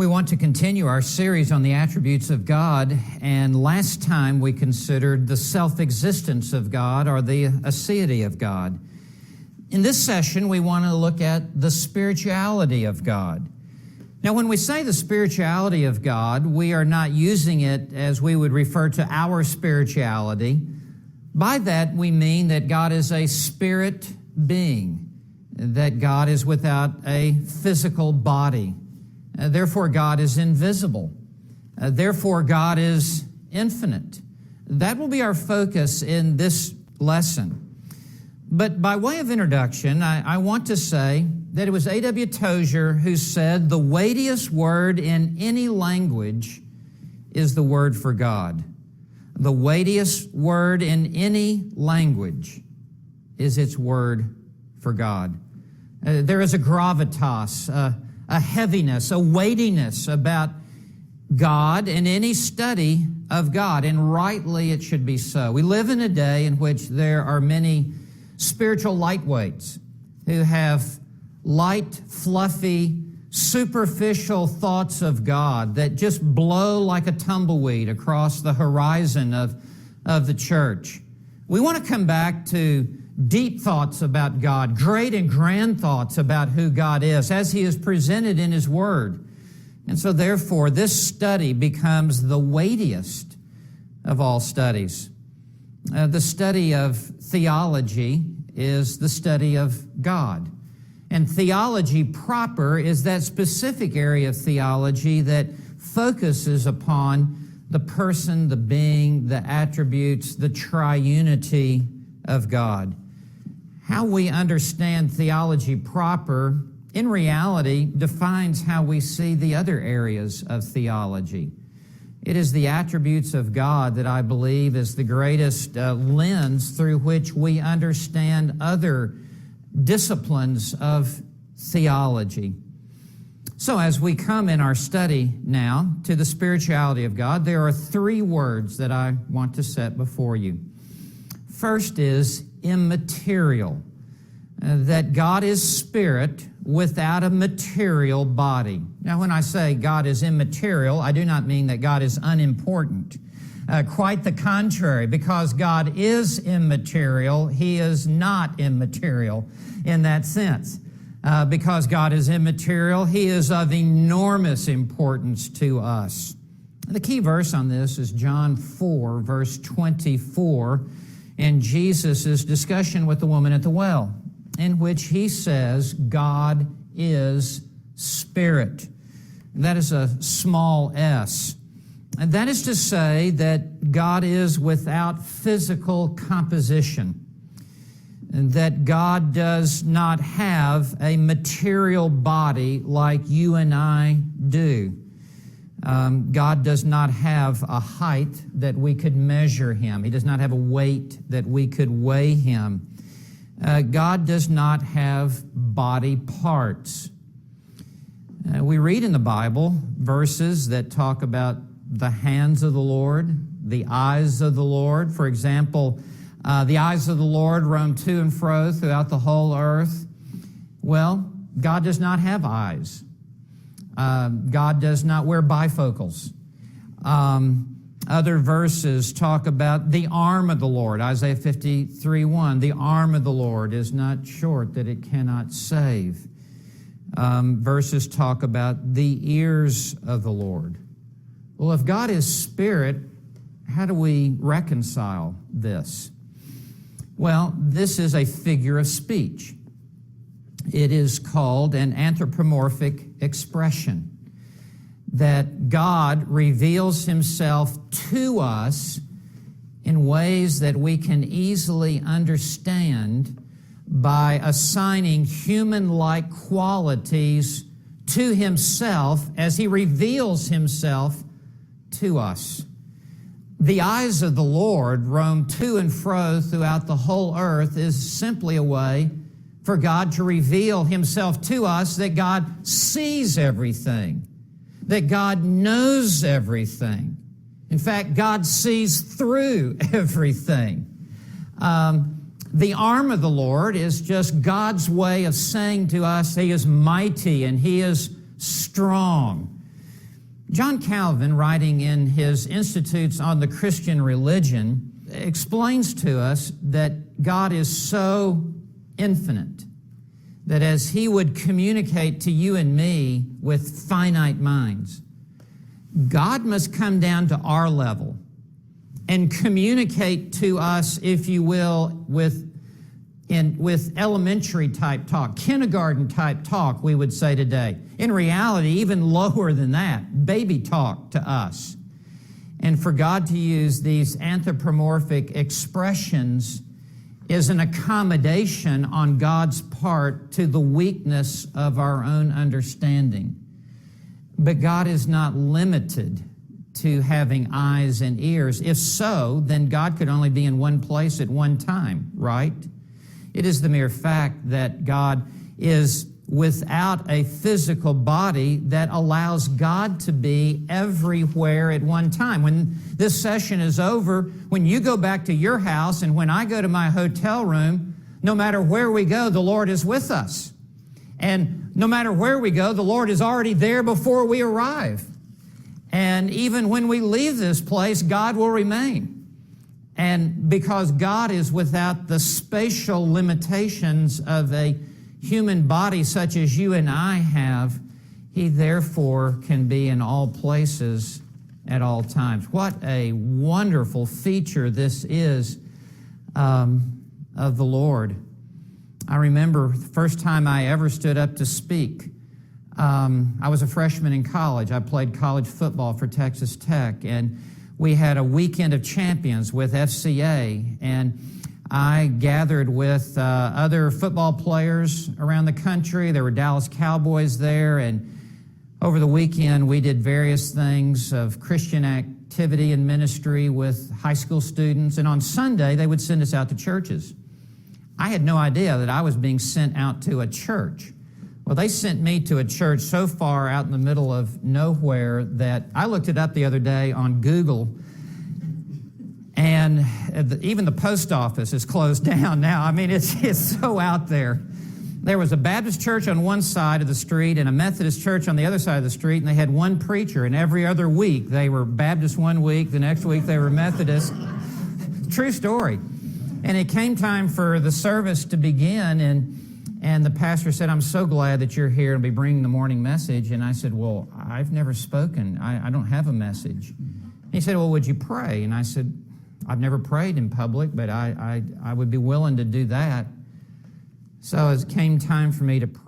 We want to continue our series on the attributes of God, and last time we considered the self-existence of God or the aseity of God. In this session, we want to look at the spirituality of God. Now, when we say the spirituality of God, we are not using it as we would refer to our spirituality. By that, we mean that God is a spirit being, that God is without a physical body. Therefore, God is invisible. Therefore, God is infinite. That will be our focus in this lesson. But by way of introduction, I want to say that it was A.W. Tozer who said, "The weightiest word in any language is the word for God." The weightiest word in any language is its word for God. There is a gravitas, a heaviness, a weightiness about God in any study of God, and rightly it should be so. We live in a day in which there are many spiritual lightweights who have light, fluffy, superficial thoughts of God that just blow like a tumbleweed across the horizon of the church. We want to come back to deep thoughts about God, great and grand thoughts about who God is as He is presented in His Word. And so therefore, this study becomes the weightiest of all studies. The study of theology is the study of God. And theology proper is that specific area of theology that focuses upon the person, the being, the attributes, the triunity of God. How we understand theology proper, in reality, defines how we see the other areas of theology. It is the attributes of God that I believe is the greatest lens through which we understand other disciplines of theology. So as we come in our study now to the spirituality of God, there are three words that I want to set before you. First is immaterial, that God is spirit without a material body. Now, when I say God is immaterial, I do not mean that God is unimportant. Quite the contrary, because God is immaterial, He is not immaterial in that sense. Because God is immaterial, He is of enormous importance to us. The key verse on this is John 4, verse 24, in Jesus' discussion with the woman at the well, in which He says, God is spirit. That is a small s. And that is to say that God is without physical composition, and that God does not have a material body like you and I do. God does not have a height that we could measure Him. He does not have a weight that we could weigh Him. God does not have body parts. We read in the Bible verses that talk about the hands of the Lord, the eyes of the Lord. For example, the eyes of the Lord roam to and fro throughout the whole earth. Well, God does not have eyes. God does not wear bifocals. Other verses talk about the arm of the Lord. Isaiah 53:1, the arm of the Lord is not short that it cannot save. Verses talk about the ears of the Lord. Well, if God is spirit, how do we reconcile this? Well, this is a figure of speech. It is called an anthropomorphic expression, that God reveals Himself to us in ways that we can easily understand by assigning human-like qualities to Himself as He reveals Himself to us. The eyes of the Lord roam to and fro throughout the whole earth is simply a way for God to reveal Himself to us, that God sees everything, that God knows everything. In fact, God sees through everything. The arm of the Lord is just God's way of saying to us He is mighty and He is strong. John Calvin, writing in his Institutes on the Christian Religion, explains to us that God is so infinite that as He would communicate to you and me with finite minds, God must come down to our level and communicate to us, if you will, with elementary type talk, kindergarten type talk, we would say today. In reality, even lower than that, baby talk to us. And for God to use these anthropomorphic expressions is an accommodation on God's part to the weakness of our own understanding. But God is not limited to having eyes and ears. If so, then God could only be in one place at one time, right? It is the mere fact that God is without a physical body that allows God to be everywhere at one time. When this session is over, when you go back to your house and when I go to my hotel room, no matter where we go, the Lord is with us. And no matter where we go, the Lord is already there before we arrive. And even when we leave this place, God will remain. And because God is without the spatial limitations of a human body such as you and I have, He therefore can be in all places at all times. What a wonderful feature this is of the Lord. I remember the first time I ever stood up to speak. I was a freshman in college. I played college football for Texas Tech, and we had a weekend of champions with FCA, and I gathered with other football players around the country. There were Dallas Cowboys there, and over the weekend we did various things of Christian activity and ministry with high school students, and on Sunday they would send us out to churches. I had no idea that I was being sent out to a church. Well, they sent me to a church so far out in the middle of nowhere that I looked it up the other day on Google, and even the post office is closed down now. I mean, it's so out there. There was a Baptist church on one side of the street and a Methodist church on the other side of the street, and they had one preacher, and every other week they were Baptist one week, the next week they were Methodist. True story. And it came time for the service to begin, and the pastor said, "I'm so glad that you're here and be bringing the morning message." And I said, "Well, I've never spoken. I don't have a message." He said, "Well, would you pray?" And I said, "I've never prayed in public, but I would be willing to do that." So it came time for me to pray.